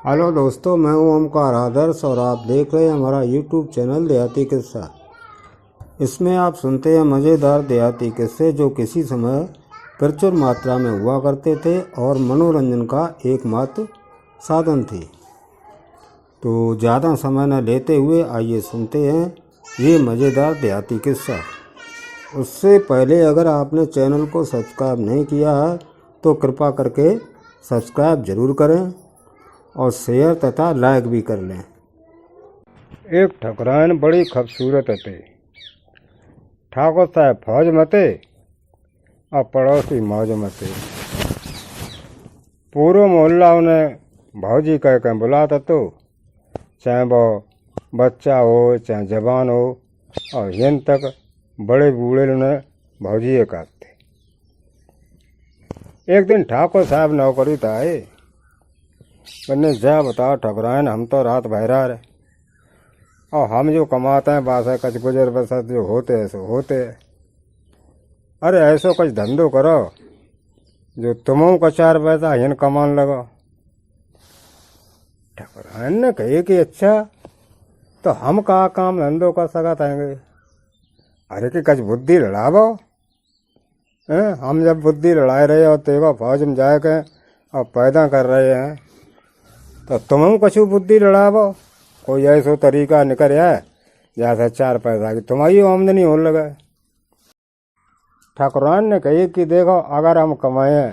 Hello दोस्तों, मैं हूं ओमकार आदर्श और आप देख रहे हैं हमारा यूट्यूब चैनल देहाती किस्सा। इसमें आप सुनते हैं मज़ेदार देहाती किस्से जो किसी समय प्रचुर मात्रा में हुआ करते थे और मनोरंजन का एकमात्र साधन थे। तो ज़्यादा समय न लेते हुए आइए सुनते हैं ये मज़ेदार देहाती किस्सा। उससे पहले अगर आपने चैनल को सब्सक्राइब नहीं किया है तो कृपा करके सब्सक्राइब ज़रूर करें और शेयर तथा लाइक भी कर लें। एक ठकुराइन बड़ी खूबसूरत थे। ठाकुर साहब फौज में थे और पड़ोसी मौज में थे। पूरा मोहल्ला उन्हें भौजी कह के बुलाता तो, चाहे वो बच्चा हो चाहे जवान हो, और यहाँ तक बड़े बूढ़े उन्हें भौजी कहते। एक दिन ठाकुर साहब नौकरी था आए। मैंने जा बताओ ठकुराइन, हम तो रात बहरा रहे और हम जो कमाते हैं बासा कच गुजर बसत जो होते हैं सो होते हैं। अरे ऐसो कुछ धंधो करो जो तुम को 4 पैसा हिन कमान लगो। ठकुराइन ने कही कि अच्छा तो हम कहा काम धंधो कर सकते हैं। अरे कि कच बुद्धि लड़ावो। हम जब बुद्धि लड़ाए रहे और तेगो फौज में जाए के और पैदा कर रहे हैं तो तुम कछु बुद्धि लड़ावो। कोई ऐसा तरीका निकल है जैसे 4 पैसा की तुम्हारी आमदनी हो लगे। ठाकुरान ने कही कि देखो, अगर हम कमाए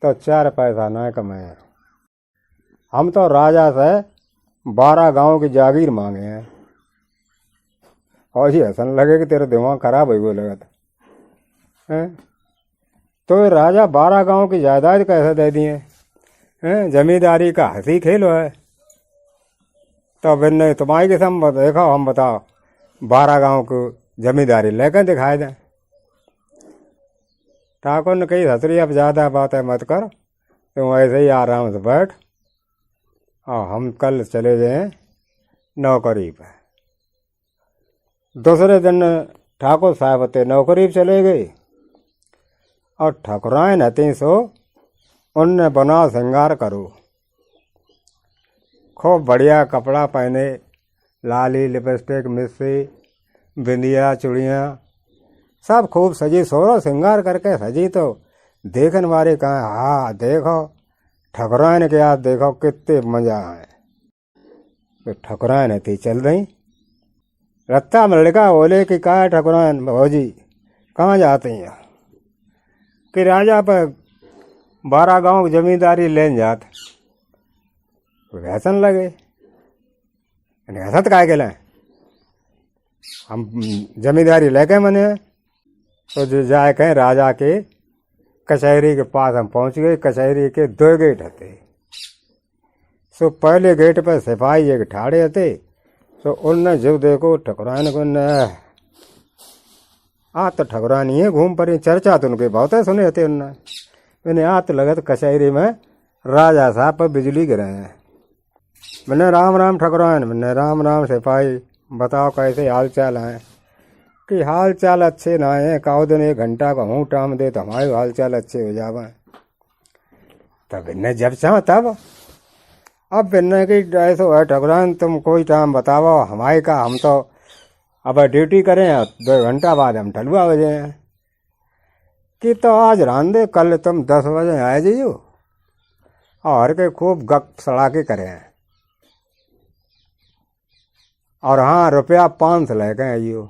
तो 4 पैसा ना कमाए, हम तो राजा से 12 गांव की जागीर मांगे हैं। और ये हसन लगे कि तेरा दिमाग खराब हो लगा था। तो राजा 12 गांव की जायदाद कैसे दे दिए? जमींदारी का हंसी खेल है। तो फिर नहीं तुम्हारी किस्म देखो, हम बताओ 12 गांव को जमींदारी लेकर दिखाए दें। ठाकुर ने कही ससुरी अब ज़्यादा बातें मत कर, तुम ऐसे ही आराम से बैठ और हम कल चले जाएं नौकरी पर। दूसरे दिन ठाकुर साहब थे नौकरी पर चले गए और ठकुराइन हती सो उनने बना श्रृंगार करो। खूब बढ़िया कपड़ा पहने, लाली लिपस्टिक मिस्सी बिंदिया चूड़ियाँ सब खूब सजी, सोरो श्रृंगार करके सजी। तो देखने वाले कहा हाँ देखो ठकुराइन के याद देखो कितने मजा है। तो ठकुराइन थी चल रही। रत्ता में लड़का बोले कि कहा ठकुराइन भौजी कहाँ जाती हैं? कि राजा पर 12 गांव की जमींदारी लेन जात। हसन लगे, हसत काय के लें, हम जमींदारी लेके मने। तो जो जाए कहें राजा के कचहरी के पास हम पहुंच गए। कचहरी के 2 गेट थे। सो पहले गेट पर सिपाही एक ठाड़े थे। तो उनने जो देखो ठकुराइन को तो ठकुराइन ये घूम पड़ी। चर्चा तो उनके बहुत है सुने थे उनने। मैंने तो लगा तो कचहरी में राजा साहब पर बिजली गिरे हैं। मैंने राम राम ठकुराइन। मैंने राम राम सिपाही, बताओ कैसे हाल चाल हैं? कि हाल चाल अच्छे ना है, काउ दिन 1 घंटा का हूँ टाइम दे तो हमारे हाल चाल अच्छे हो जावे। तब इन्हें जब चाह तब अब इन्हें कि ऐसा है ठकुराइन तुम कोई टाइम बताओ हमारे का, हम तो अब ड्यूटी करें 2 घंटा बाद हम ठलुआ हो जाए। कि तो आज रान दे, कल तुम 10 बजे आए जाइयो और के खूब गप सड़ाके करें। और हाँ रुपया 500 लेके आइयो।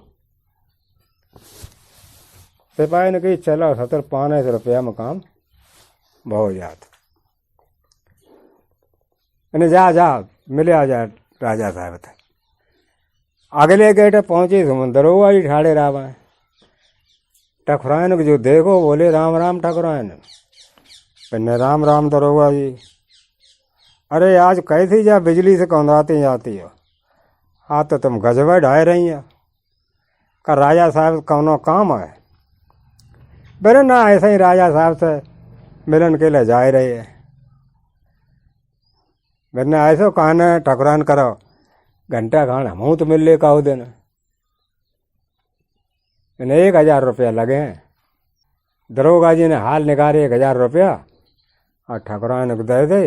सिपाही ने कही चलो 70-500 रुपया में काम हो जाता। जा जा मिले आ जा राजा साहब थे। अगले गेट पहुंचे दरोगा ही ठाड़े रहा। ठकुराइन को जो देखो बोले राम राम ठकुराइन। मैंने राम राम दरोगा जी। अरे आज कैसी जा बिजली से कौंधाती जाती हो? हाँ तो तुम गजबे ढाए रही हैं। का राजा साहब कौनो काम है? बोले ना ऐसे ही राजा साहब से मिलन के लिए जाए रही है। मैंने ऐसा कहना ठकुराइन करो घंटा खान हम तो मिल ले का दिन 1000 रुपया लगे हैं। दरोगा जी ने हाल निकाले 1000 रुपया और ठकुराइन को दे दे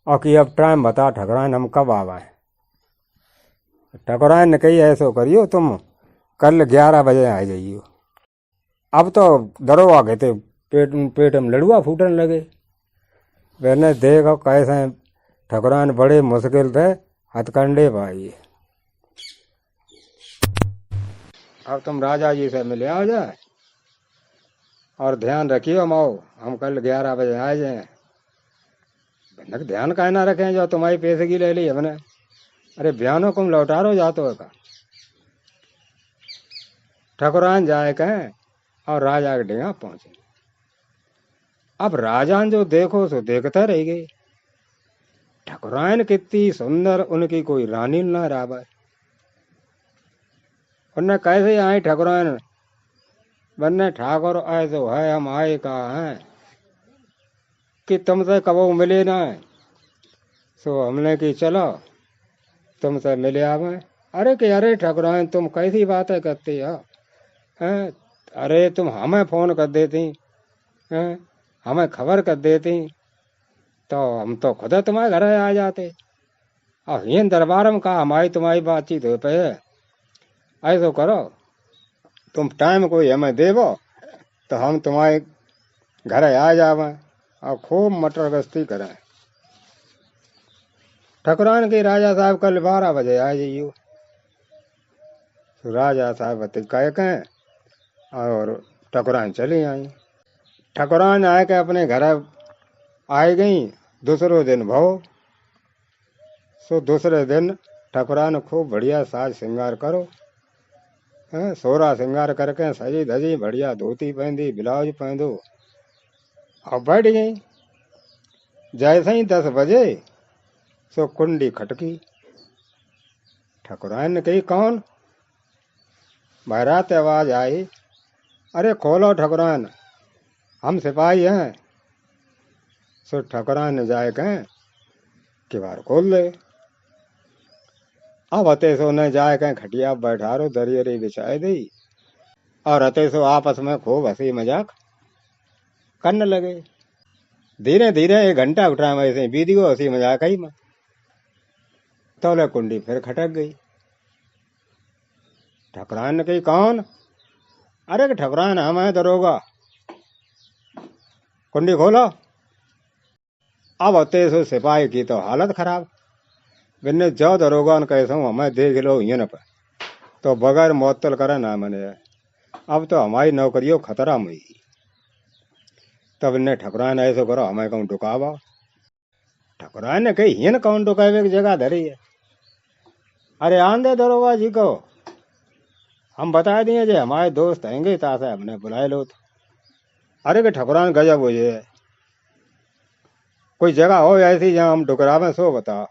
और कि अब टाइम बता ठकुराइन हम कब आवाएं। ठकुराइन ने कही ऐसो करियो तुम कल 11 बजे आ जाइयो। अब तो दरोगा कहते पेट पेट में लड़ुआ फूटने लगे। मैंने देखो कैसे ठकुराइन बड़े मुश्किल थे हथकंडे पाइए। अब तुम राजा जी से मिले आ जाए और ध्यान रखियो माओ हम कल 11 बजे आ जाए। ध्यान काहे ना रखें जो तुम्हारी पैसे की ले ली हमने। अरे बयानों को लौटा रो जातो है का। ठकुराइन जाए कहें और राजा के डेगा पहुंचे। अब राजान जो देखो सो देखता रह गई। ठकुराइन कितनी सुंदर उनकी कोई रानी ना रावर। उनने कैसे आए ठकुराइन बन्ने ठाकुर आए तो है हम आए कहा है कि तुमसे कबो मिले ना है। सो हमने की चलो तुमसे मिले आवे। अरे कि अरे ठकुराइन तुम कैसी बातें करती हो हैं? अरे तुम हमें फोन कर देती हैं, हमें खबर कर देती तो हम तो खुद तुम्हारे घर आ जाते। और ये दरबार में कहा हमारी तुम्हारी बातचीत हो पे। ऐसो करो तुम टाइम कोई हमें देवो तो हम तुम्हारे घर आ जावे और खूब मटर गश्ती करें। ठकुराइन के राजा साहब कल 12 बजे आ जाइयो। तो राजा साहब कह के और ठकुराइन चली आई। ठकुराइन आए के अपने घर आई गई। दूसरो दिन भो। सो दूसरे दिन ठकुराइन खूब बढ़िया साज श्रृंगार करो है। सोरा श्रृंगार करके सजी धजी बढ़िया धोती पहनदी ब्लाउज पहनो और बैठ गई। जैसे ही 10 बजे सो कुंडी खटकी। ठकुराइन ने कही कौन। बहरात आवाज आई। अरे खोलो ठकुराइन हम सिपाही हैं। सो ठकुराइन ने जाए कहें किवाड़ खोल दे। अब अते सो ने जाए कहें खटिया बैठा रो दरी अरी बिछाए दी और अते सो आपस में खूब हंसी मजाक करने लगे। धीरे धीरे 1 घंटा उठा में ऐसे बीदियो हंसी मजाक ही में तोले कुंडी फिर खटक गई। ठकुराइन ने कही कौन। अरे कि ठकुराइन हम है दरोगा कुंडी खोलो। अब अते सो सिपाही की तो हालत खराब। बिन्ने जो दरोगा ने कैसे हमें देख लो ये न पे तो बगैर मुअत्तल करे ना मने। अब तो हमारी नौकरियों खतरा में ही। तब इन्हें ठकुराइन ऐसो करो हमें कहूँ डुकावा। ठकुराइन ने कही हिन कौन डुकावे की जगह धरी है। अरे आन दे दरोगा जी को हम बता दिए जे हमारे दोस्त आएंगे तासे हमने बुलाए लो तो। अरे कि ठकुराइन गजब हो जाए कोई जगह हो ऐसी जहाँ हम डुकरावे सो बता।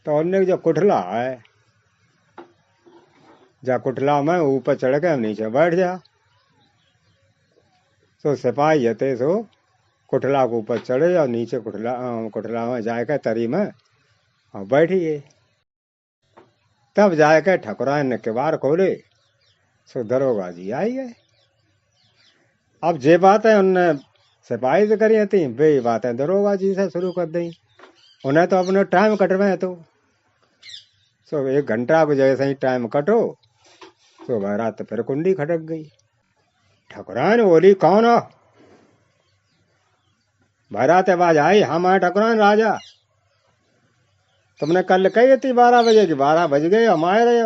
तो उनने जो कुठला है जा कुठला में ऊपर चढ़ के नीचे बैठ जा। तो सिपाही हते सो कुठला के ऊपर चढ़े और नीचे कुठला में जाके तरी में और बैठिए। तब जाके ठकुराइन ने किवाड़ खोले। सो दरोगा जी आई गए। अब जे बातें उनने सिपाही से करी थी वे बातें दरोगा जी से शुरू कर दी। उन्हें तो अपने टाइम कटवे तो सो 1 घंटा को जैसे ही टाइम कटो तो बहरात फिर कुंडी खटक गई। ठकुराइन बोली कौन हो। बहरात आवाज आई हम आए ठकुराइन राजा। तुमने कल कही थी 12 बजे की 12 बज गए हम आए रहे।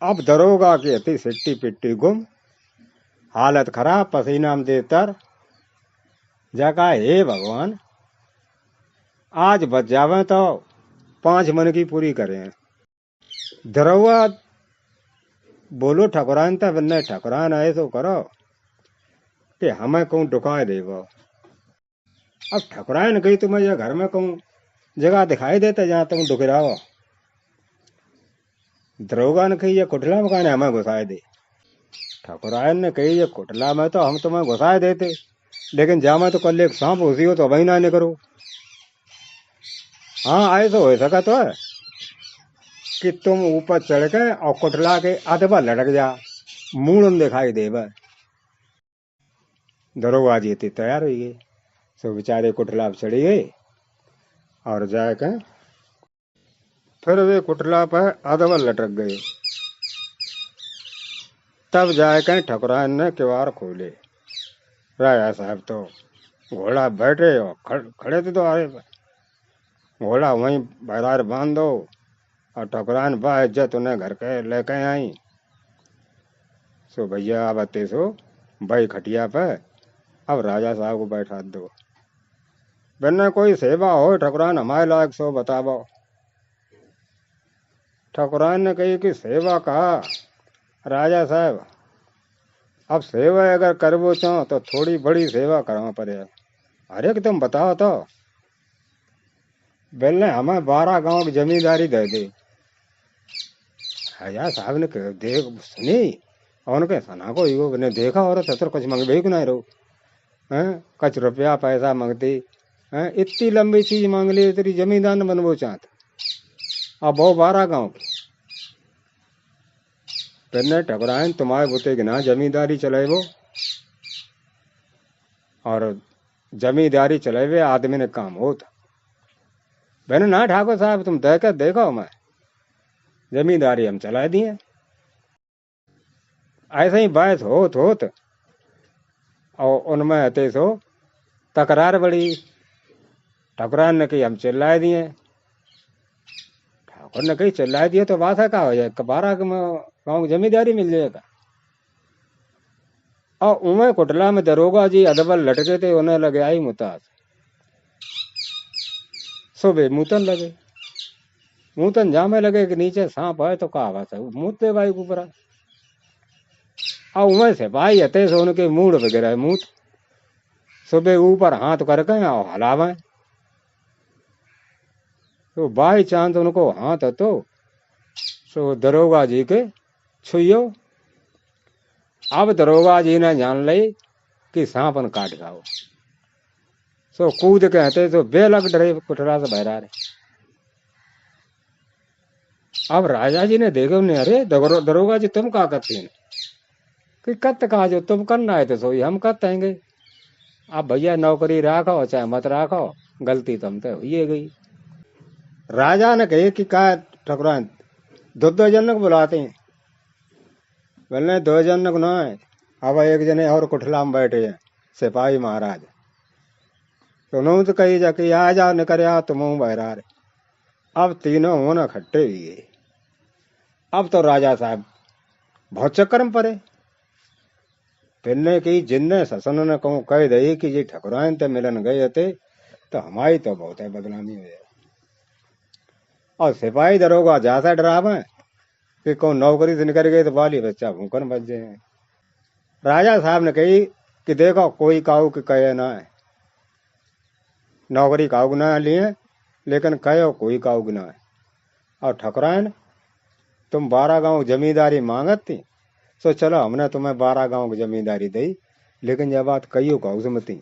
अब दरोगा की थी सिट्टी पिट्टी गुम हालत खराब पसीना में दे तर जगा हे भगवान आज बच जावे तो 5 मन की पूरी करें। दरोगा बोलो ठकुराइन तब ने ठकुराइन ऐसो करो कि हमें कहूँ डुकाए देवो। अब ठकुराइन कही तुम्हें ये घर में कहूँ जगह दिखाई देते जहाँ तुम डुकराओ। दरोगा ने कही ये कुठला में कहने हमें घुसाए दे। ठकुराइन ने कही ये कुठला में तो हम तुम्हें घुसाए देते लेकिन जहाँ में तो कल एक सांप घुसी हो तो वही ना निकलो। हाँ ऐसा हो सका तो है कि तुम ऊपर चढ़ के और कुठला के अधवा लटक जा मुंह दिखाई देवे। दरोगा जी थी तैयार हुई गई। सो बेचारे कुठला पे चढ़ी गई और जाके फिर वे कुठला पर अधवल लटक गए। तब जाके ठकुराइन ने किवाड़ खोले। राजा साहब तो घोड़ा बैठे और खड़े थे द्वारे पर। घोड़ा वहीं बहरार बांध दो और ठकुराइन बा इज्जत उन्हें घर के लेके आई। सो भैया अब आते सो भाई खटिया पर, अब राजा साहब को बैठा दो। बिना कोई सेवा हो ठकुराइन हमारे लायक सो बतावो। ठकुराइन ने कही कि सेवा कहा राजा साहब, अब सेवा अगर करवो चाहो तो थोड़ी बड़ी सेवा करवा पड़े। अरे कि तुम बताओ तो। बोले हमें 12 गांव की जमींदारी दे दे। राजा साहब ने देख सुनी और उनके सना को युवक ने देखा और सतर कुछ मंग भी नहीं रहो हैं, कुछ रुपया पैसा मांगती हैं, इतनी लंबी चीज मांग ली, तेरी जमींदार न बनवो चाहत। अब वो 12 गांव की फिर ठकुराइन तुम्हारे बुते के ना जमींदारी चलेबो और जमींदारी चलेबे आदमी ने काम होता। मैंने ना ठाकुर साहब तुम देख देखो मैं जमींदारी हम चला दिए। ऐसे ही बहस होत और उनमें हते सो तकरार बड़ी। ठकुराइन ने कही हम चिल्लाए दिए। ठाकुर ने कही चिल्लाए दिए तो बात है का हो जाए, 12 गाँव की जमींदारी मिल जाएगा। और उमें कुटला में दरोगा जी अदबल लटके थे, उन्हें लगे आई मुताज। सुबह मूतन लगे, मूतन जामे लगे कि नीचे सांप है तो कहा बात है मूतते भाई ऊपर। और उमें से भाई हते से उनके मूड वगैरह मूत सुबह ऊपर हाथ करके और हलावे। तो बाई चांद उनको हाथ तो सो दरोगा जी के छुइयो। अब दरोगा जी ने जान ली कि सांपन काट खाओ। सो कूद के हते तो बेलग डरे कुठरा से बहरा रहे। अब राजा जी ने देखो ने, अरे दरोगा जी तुम क्या करते हैं कि कत कहा जो तुम करना है तो सोई हम करते हैं। अब भैया नौकरी राखो चाहे मत राखो, गलती तुम तो हुई गई। राजा ने कहे कि का ठकुराइन 2 जनक बुलाते हैं। बोले 2 जनक ना है, अब एक जने और कुठला में बैठे हैं सिपाही महाराज। तो उन्होंने तो कही जाके आ जाओ निकर आओ तुम बहरा रहे। अब तीनों होना खट्टे हुए। अब तो राजा साहब बहुत चक्कर में पड़े। फिरने की जिन्ने ससन ने कहूँ कह दई कि जी ठकुराइन ते मिलन गए थे तो हमारी तो बहुत है बदनामी हुई। और सिपाही दरोगा जैसा डरावे कि कौन नौकरी से निकल गए तो बाली बच्चा भूखन बच जाए। राजा साहब ने कही कि देखो कोई काऊ के कहे ना है, नौकरी काऊ ना लिए लेकिन कहो कोई काऊ ना है। और ठकुराइन तुम 12 गांव जमींदारी मांगत थी, सो चलो हमने तुम्हें 12 गांव की जमींदारी दी, लेकिन यह बात कईयों काऊ समझती।